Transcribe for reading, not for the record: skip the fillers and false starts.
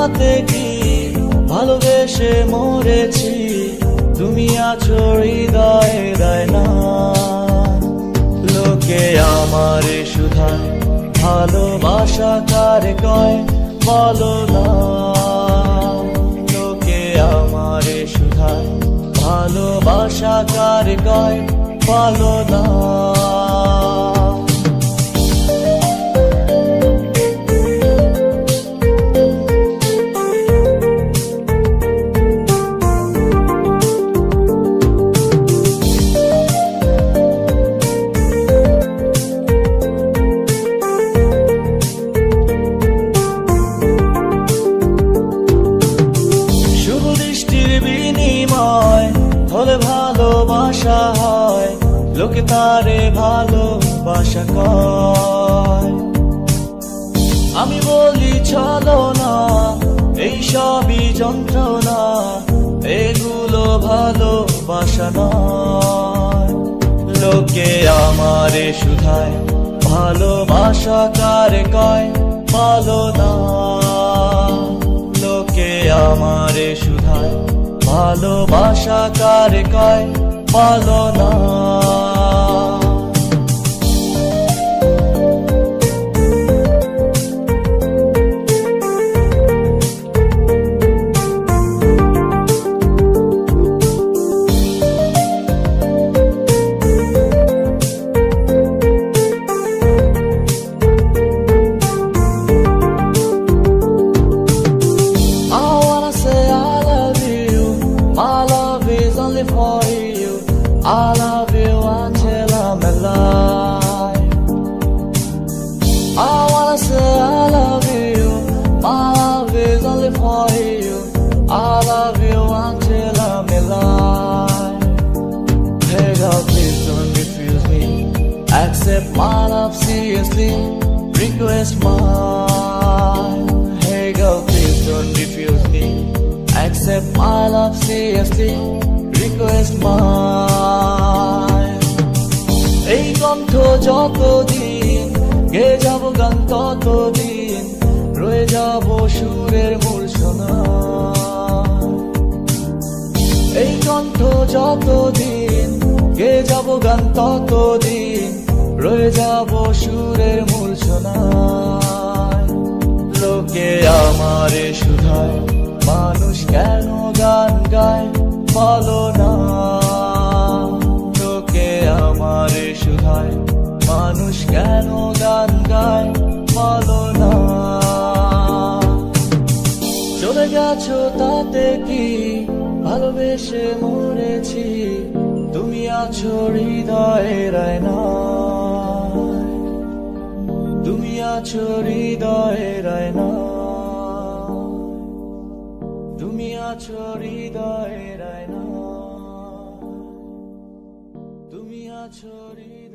তাতে কি ভালোবেসে মরেছি, তুমি আছো হৃদয়ে দেয় না। লোকে আমারে শুধায় ভালোবাসা কারে কয় বলো না। লোকে আমারে শুধায় ভালোবাসা কারে কয় বলো না। বিনিময় হলে ভালোবাসা হয়, লোকে তারে ভালোবাসা কয়। আমি বলি চলো না, এই সবই যন্ত্রণা, এগুলো ভালোবাসা নয়। লোকে আমারে শুধায় ভালোবাসা কারে কয় বলো না। লোকে আমারে শুধায় ভালোবাসা কারে কয় বলো না। For you, I love you until I'm alive. I wanna say I love you, my love is only for you. I love you until I'm alive. Hey girl, please don't refuse me, accept my love seriously, request mine. Hey girl, please don't refuse me, accept my love seriously, request mine. এই কণ্ঠ যতদিন গে যাব গান ততদিন রয়ে যাব সুরের মূল শোনা। এই কণ্ঠ যতদিন গে যাব গান ততদিন রয়ে যাব সুরের মূল শোনা। লোকে আমারে শুধায় মানুষ কেন গান গায় বলো না। লোকে আমারে শুধায় মানুষ কেন গান গায় বলো না। চলে গেছো তাতে কি ভালোবেসে মরেছি, তুমি আছো হৃদয়ের আয়নায়, তুমি আছো হৃদয়ের আয়নায়, তুমি আছো হৃদয়ের আয়নায়, তুমি আছো হৃদয়ের